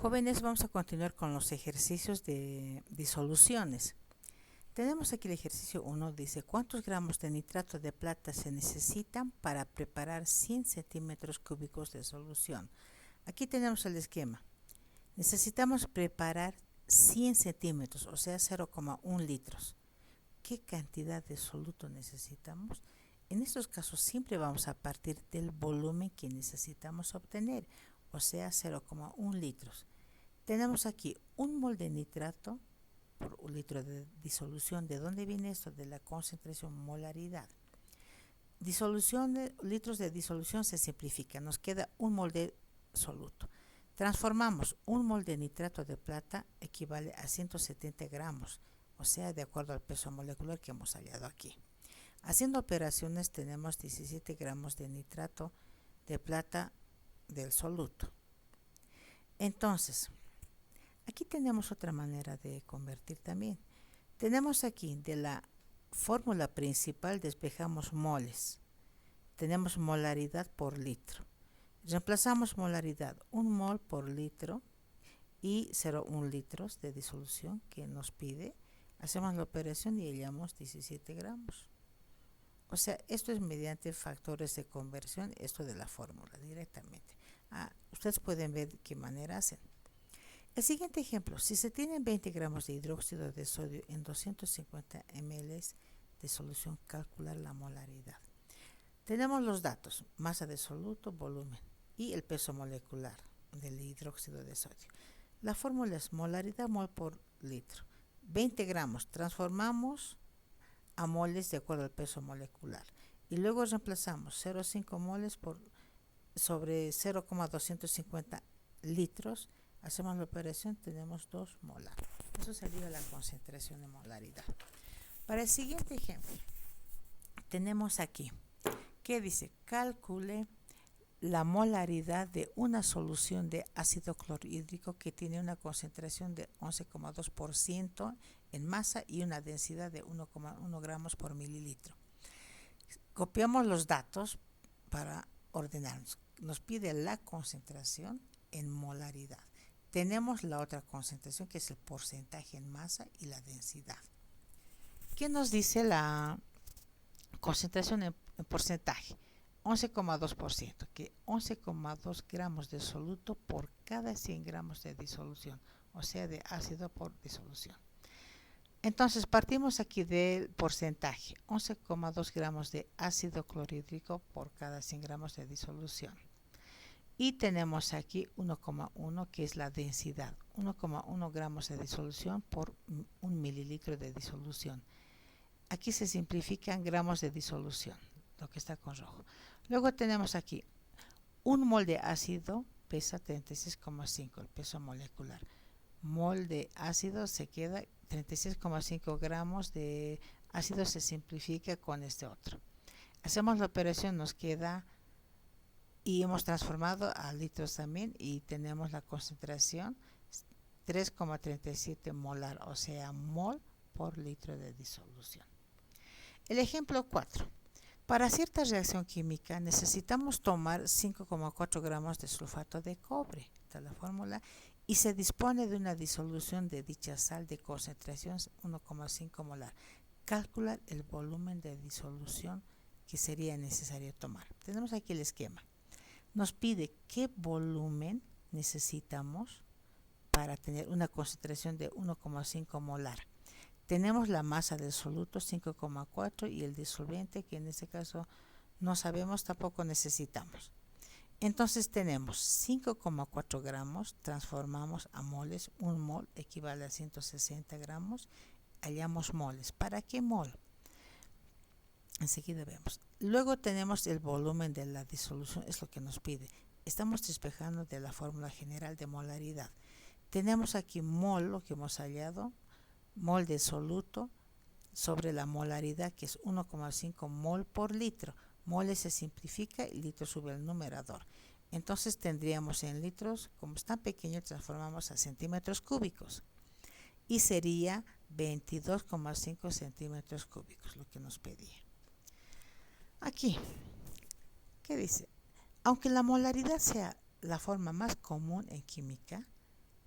Jóvenes, vamos a continuar con los ejercicios de disoluciones. Tenemos aquí el ejercicio 1, dice, ¿cuántos gramos de nitrato de plata se necesitan para preparar 100 centímetros cúbicos de solución? Aquí tenemos el esquema. Necesitamos preparar 100 centímetros, o sea, 0,1 litros. ¿Qué cantidad de soluto necesitamos? En estos casos siempre vamos a partir del volumen que necesitamos obtener, o sea, 0,1 litros. Tenemos aquí un mol de nitrato por un litro de disolución. ¿De dónde viene esto? De la concentración, molaridad. Litros de disolución se simplifica, nos queda un mol de soluto. Transformamos un mol de nitrato de plata, equivale a 170 gramos, o sea, de acuerdo al peso molecular que hemos hallado aquí. Haciendo operaciones tenemos 17 gramos de nitrato de plata del soluto. Entonces, aquí tenemos otra manera de convertir también. Tenemos aquí de la fórmula principal despejamos moles. Tenemos molaridad por litro. Reemplazamos molaridad, 1 mol por litro y 0,1 litros de disolución que nos pide. Hacemos la operación y hallamos 17 gramos. O sea, esto es mediante factores de conversión, esto de la fórmula directamente. Ustedes pueden ver de qué manera hacen. El siguiente ejemplo, si se tienen 20 gramos de hidróxido de sodio en 250 ml de solución, calcular la molaridad. Tenemos los datos, masa de soluto, volumen y el peso molecular del hidróxido de sodio. La fórmula es molaridad mol por litro. 20 gramos transformamos a moles de acuerdo al peso molecular y luego reemplazamos 0,5 moles sobre 0,250 litros. Hacemos la operación, tenemos 2 molar. Eso sería la concentración de molaridad. Para el siguiente ejemplo, tenemos aquí, que dice, calcule la molaridad de una solución de ácido clorhídrico que tiene una concentración de 11,2% en masa y una densidad de 1,1 gramos por mililitro. Copiamos los datos para ordenarnos. Nos pide la concentración en molaridad. Tenemos la otra concentración que es el porcentaje en masa y la densidad. ¿Qué nos dice la concentración en porcentaje? 11,2%, que 11,2 gramos de soluto por cada 100 gramos de disolución, o sea, de ácido por disolución. Entonces partimos aquí del porcentaje, 11,2 gramos de ácido clorhídrico por cada 100 gramos de disolución. Y tenemos aquí 1,1 que es la densidad, 1,1 gramos de disolución por 1 mililitro de disolución. Aquí se simplifican gramos de disolución, lo que está con rojo. Luego tenemos aquí 1 mol de ácido pesa 36,5, el peso molecular. Mol de ácido se queda 36,5 gramos de ácido, se simplifica con este otro. Hacemos la operación, nos queda, y hemos transformado a litros también, y tenemos la concentración 3,37 molar, o sea, mol por litro de disolución. El ejemplo 4. Para cierta reacción química necesitamos tomar 5,4 gramos de sulfato de cobre, esta es la fórmula, y se dispone de una disolución de dicha sal de concentración 1,5 molar. Calcular el volumen de disolución que sería necesario tomar. Tenemos aquí el esquema. Nos pide qué volumen necesitamos para tener una concentración de 1,5 molar. Tenemos la masa del soluto 5,4 y el disolvente, que en este caso no sabemos, tampoco necesitamos. Entonces tenemos 5,4 gramos, transformamos a moles, 1 mol equivale a 160 gramos, hallamos moles. ¿Para qué mol? Enseguida vemos. Luego tenemos el volumen de la disolución, es lo que nos pide. Estamos despejando de la fórmula general de molaridad. Tenemos aquí mol, lo que hemos hallado, mol de soluto sobre la molaridad, que es 1,5 mol por litro. Moles se simplifica y litro sube al numerador. Entonces tendríamos en litros, como es tan pequeño, transformamos a centímetros cúbicos. Y sería 22,5 centímetros cúbicos, lo que nos pedía. Aquí, ¿qué dice? Aunque la molaridad sea la forma más común en química,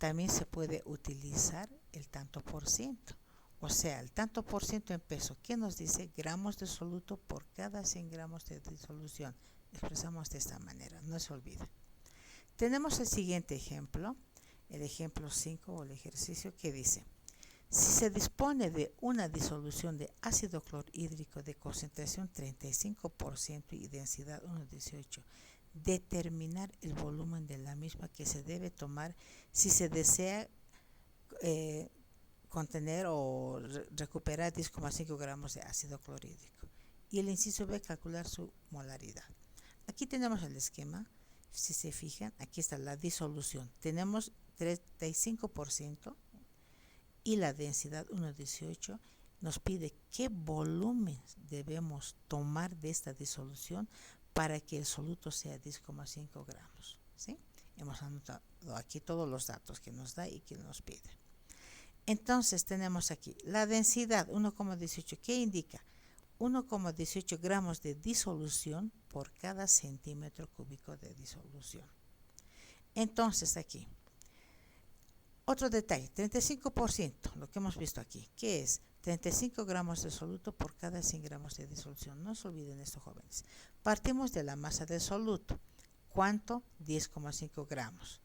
también se puede utilizar el tanto por ciento. O sea, el tanto por ciento en peso, ¿qué nos dice? Gramos de soluto por cada 100 gramos de disolución. Expresamos de esta manera, no se olvide. Tenemos el siguiente ejemplo, el ejemplo 5 o el ejercicio que dice: si se dispone de una disolución de ácido clorhídrico de concentración 35% y densidad 1,18, determinar el volumen de la misma que se debe tomar si se desea contener o recuperar 10,5 gramos de ácido clorhídrico. Y el inciso B, calcular su molaridad. Aquí tenemos el esquema. Si se fijan, aquí está la disolución. Tenemos 35% y la densidad 1,18. Nos pide qué volumen debemos tomar de esta disolución para que el soluto sea 10,5 gramos. ¿Sí? Hemos anotado aquí todos los datos que nos da y que nos pide. Entonces tenemos aquí la densidad 1,18, ¿qué indica? 1,18 gramos de disolución por cada centímetro cúbico de disolución. Entonces aquí, otro detalle, 35%, lo que hemos visto aquí, ¿qué es? 35 gramos de soluto por cada 100 gramos de disolución. No se olviden esto, jóvenes. Partimos de la masa del soluto. ¿Cuánto? 10,5 gramos.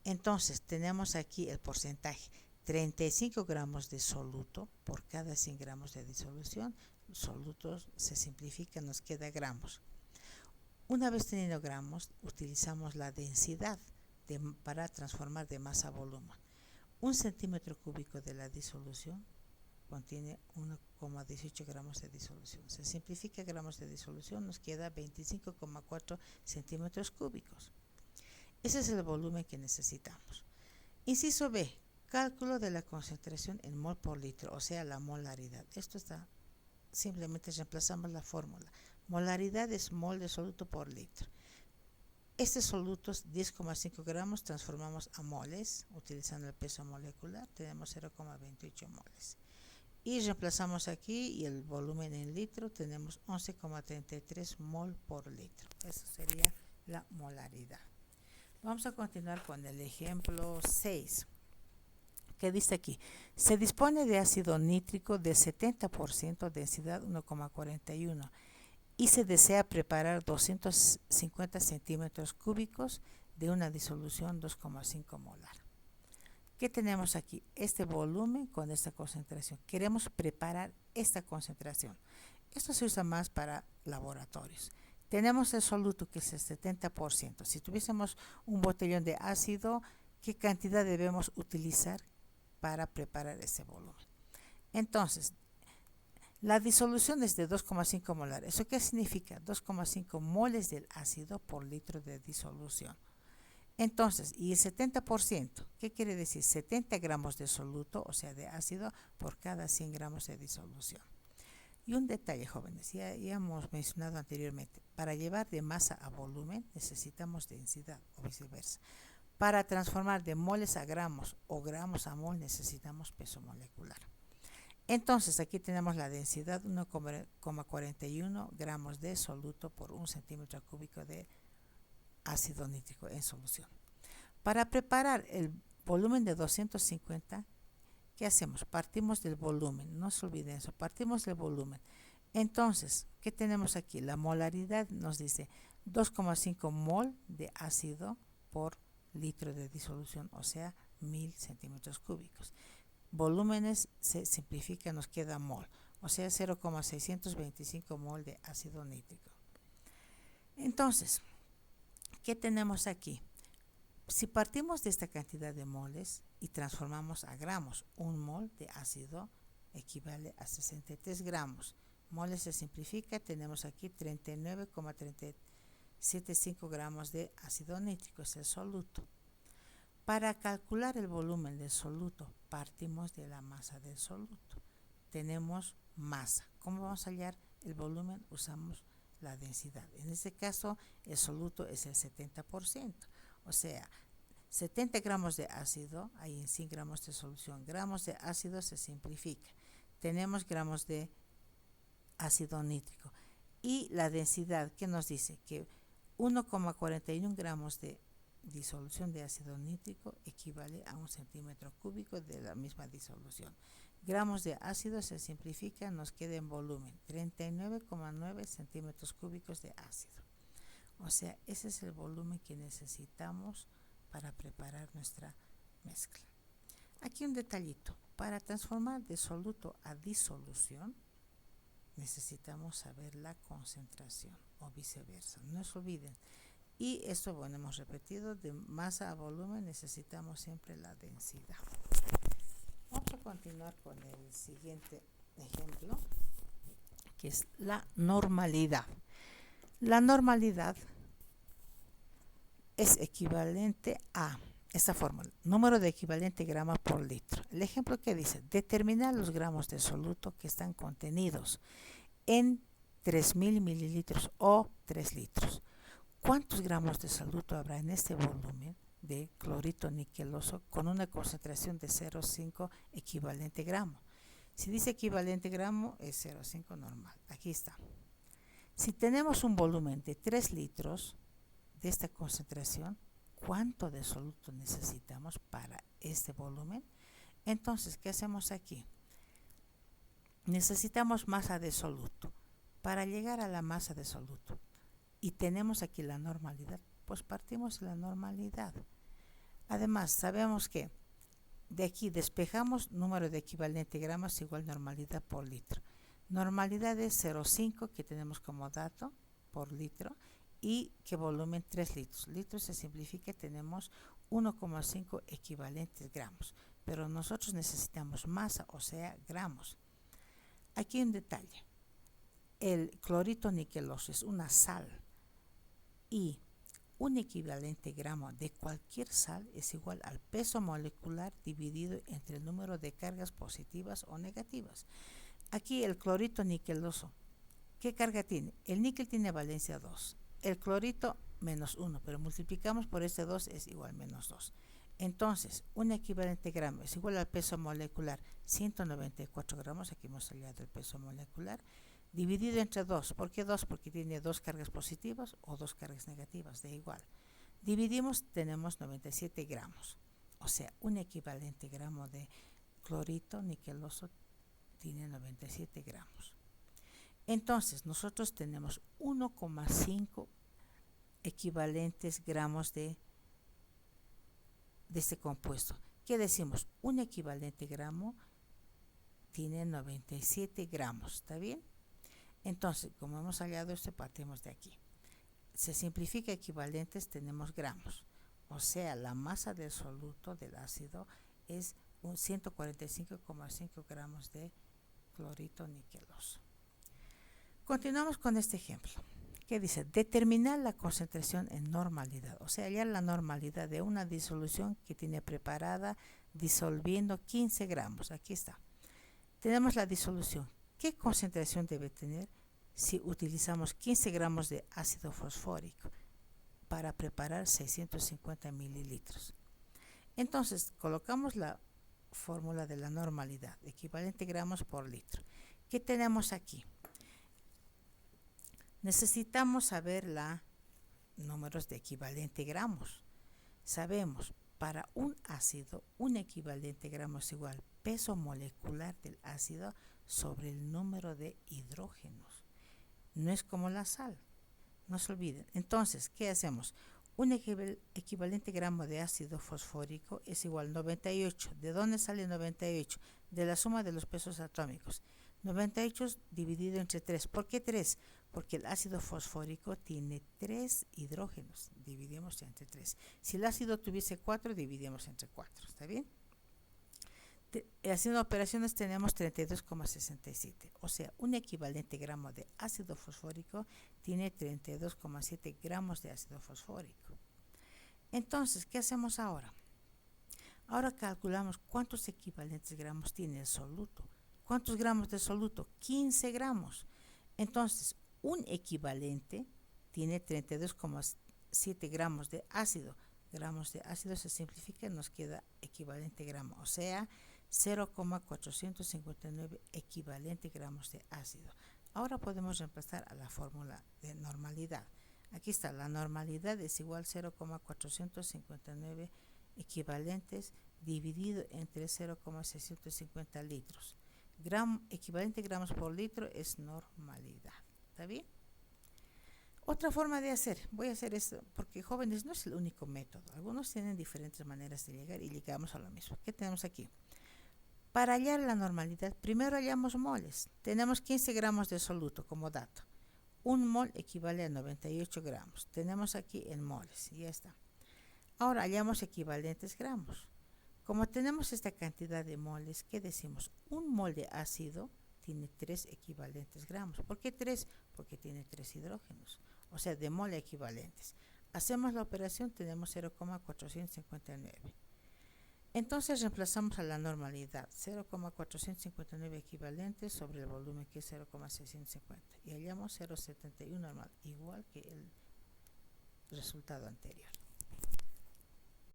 Entonces tenemos aquí el porcentaje. 35 gramos de soluto por cada 100 gramos de disolución. Solutos se simplifica, nos queda gramos. Una vez teniendo gramos, utilizamos la densidad para transformar de masa a volumen. 1 centímetro cúbico de la disolución contiene 1,18 gramos de disolución. Se simplifica gramos de disolución, nos queda 25,4 centímetros cúbicos. Ese es el volumen que necesitamos. Inciso B, cálculo de la concentración en mol por litro, o sea, la molaridad. Esto está, simplemente reemplazamos la fórmula. Molaridad es mol de soluto por litro. Estos solutos, 10,5 gramos, transformamos a moles, utilizando el peso molecular, tenemos 0,28 moles. Y reemplazamos aquí, y el volumen en litro, tenemos 11,33 mol por litro. Eso sería la molaridad. Vamos a continuar con el ejemplo 6. Que dice aquí, se dispone de ácido nítrico de 70%, densidad 1,41 y se desea preparar 250 centímetros cúbicos de una disolución 2,5 molar. ¿Qué tenemos aquí? Este volumen con esta concentración. Queremos preparar esta concentración. Esto se usa más para laboratorios. Tenemos el soluto que es el 70%. Si tuviésemos un botellón de ácido, ¿qué cantidad debemos utilizar para preparar ese volumen? Entonces, la disolución es de 2,5 molar. ¿Eso qué significa? 2,5 moles del ácido por litro de disolución. Entonces, y el 70%, ¿qué quiere decir? 70 gramos de soluto, o sea, de ácido, por cada 100 gramos de disolución. Y un detalle, jóvenes, ya hemos mencionado anteriormente, para llevar de masa a volumen necesitamos densidad o viceversa. Para transformar de moles a gramos o gramos a mol necesitamos peso molecular. Entonces aquí tenemos la densidad 1,41 gramos de soluto por 1 centímetro cúbico de ácido nítrico en solución. Para preparar el volumen de 250, ¿qué hacemos? Partimos del volumen, no se olviden eso, partimos del volumen. Entonces, ¿qué tenemos aquí? La molaridad nos dice 2,5 mol de ácido por litro de disolución, o sea, 1000 centímetros cúbicos. Volúmenes se simplifican, nos queda mol, o sea, 0,625 mol de ácido nítrico. Entonces, ¿qué tenemos aquí? Si partimos de esta cantidad de moles y transformamos a gramos, un mol de ácido equivale a 63 gramos. Moles se simplifica, tenemos aquí 39,375 gramos de ácido nítrico, es el soluto. Para calcular el volumen del soluto, partimos de la masa del soluto. Tenemos masa. ¿Cómo vamos a hallar el volumen? Usamos la densidad. En este caso, el soluto es el 70%. O sea, 70 gramos de ácido, hay en 100 gramos de solución. Gramos de ácido se simplifica. Tenemos gramos de ácido nítrico. Y la densidad, ¿qué nos dice? Que 1,41 gramos de disolución de ácido nítrico equivale a 1 centímetro cúbico de la misma disolución. Gramos de ácido se simplifica, nos queda en volumen 39,9 centímetros cúbicos de ácido. O sea, ese es el volumen que necesitamos para preparar nuestra mezcla. Aquí un detallito. Para transformar de soluto a disolución, necesitamos saber la concentración o viceversa. No se olviden. Y esto, bueno, hemos repetido, de masa a volumen necesitamos siempre la densidad. Vamos a continuar con el siguiente ejemplo, que es la normalidad. La normalidad es equivalente a esta fórmula, número de equivalente gramos por litro. El ejemplo que dice, determinar los gramos de soluto que están contenidos en 3.000 mililitros o 3 litros. ¿Cuántos gramos de soluto habrá en este volumen de clorito niqueloso con una concentración de 0,5 equivalente gramo? Si dice equivalente gramo, es 0,5 normal. Aquí está. Si tenemos un volumen de 3 litros de esta concentración, ¿cuánto de soluto necesitamos para este volumen? Entonces, ¿qué hacemos aquí? Necesitamos masa de soluto. Para llegar a la masa de soluto, y tenemos aquí la normalidad, pues partimos de la normalidad. Además, sabemos que de aquí despejamos número de equivalente gramos igual normalidad por litro. Normalidad es 0,5 que tenemos como dato por litro y que volumen 3 litros. Litros se simplifica, tenemos 1,5 equivalentes gramos, pero nosotros necesitamos masa, o sea, gramos. Aquí un detalle. El clorito niqueloso es una sal y un equivalente gramo de cualquier sal es igual al peso molecular dividido entre el número de cargas positivas o negativas. Aquí el clorito niqueloso, ¿qué carga tiene? El níquel tiene valencia 2, el clorito menos 1, pero multiplicamos por este 2 es igual a menos 2. Entonces, un equivalente gramo es igual al peso molecular 194 gramos, aquí hemos hallado el peso molecular, dividido entre 2. ¿Por qué 2? Porque tiene 2 cargas positivas o 2 cargas negativas, de igual. Dividimos, tenemos 97 gramos. O sea, un equivalente gramo de clorito niqueloso tiene 97 gramos. Entonces, nosotros tenemos 1,5 equivalentes gramos de este compuesto. ¿Qué decimos? Un equivalente gramo tiene 97 gramos, ¿está bien? Entonces, como hemos hallado esto, partimos de aquí. Se simplifica equivalentes, tenemos gramos. O sea, la masa del soluto del ácido es un 145,5 gramos de clorito niqueloso. Continuamos con este ejemplo. ¿Qué dice? Determinar la concentración en normalidad. O sea, hallar la normalidad de una disolución que tiene preparada disolviendo 15 gramos. Aquí está. Tenemos la disolución. ¿Qué concentración debe tener si utilizamos 15 gramos de ácido fosfórico para preparar 650 mililitros? Entonces, colocamos la fórmula de la normalidad, equivalente gramos por litro. ¿Qué tenemos aquí? Necesitamos saber los números de equivalente gramos. Sabemos, para un ácido, un equivalente gramo es igual peso molecular del ácido sobre el número de hidrógenos. No es como la sal, no se olviden. Entonces, ¿qué hacemos? Un equivalente gramo de ácido fosfórico es igual a 98. ¿De dónde sale 98? De la suma de los pesos atómicos. 98 dividido entre 3. ¿Por qué 3? Porque el ácido fosfórico tiene 3 hidrógenos. Dividimos entre 3. Si el ácido tuviese 4, dividimos entre 4. ¿Está bien? Haciendo operaciones tenemos 32,67. O sea, un equivalente gramo de ácido fosfórico tiene 32,7 gramos de ácido fosfórico. Entonces, ¿qué hacemos ahora? Ahora calculamos cuántos equivalentes gramos tiene el soluto. ¿Cuántos gramos de soluto? 15 gramos. Entonces, un equivalente tiene 32,7 gramos de ácido. Gramos de ácido se simplifica y nos queda equivalente gramo. O sea, 0,459 equivalente gramos de ácido. Ahora podemos reemplazar a la fórmula de normalidad. Aquí está, la normalidad es igual a 0,459 equivalentes dividido entre 0,650 litros. Equivalente gramos por litro es normalidad. ¿Está bien? Otra forma de hacer, voy a hacer esto, porque jóvenes no es el único método. Algunos tienen diferentes maneras de llegar y llegamos a lo mismo. ¿Qué tenemos aquí? Para hallar la normalidad, primero hallamos moles. Tenemos 15 gramos de soluto como dato. Un mol equivale a 98 gramos. Tenemos aquí en moles, y ya está. Ahora hallamos equivalentes gramos. Como tenemos esta cantidad de moles, ¿qué decimos? Un mol de ácido tiene 3 equivalentes gramos. ¿Por qué 3? Porque tiene 3 hidrógenos, o sea, de mol equivalentes. Hacemos la operación, tenemos 0,459. Entonces reemplazamos a la normalidad, 0,459 equivalentes sobre el volumen, que es 0,650, y hallamos 0,71 normal, igual que el resultado anterior.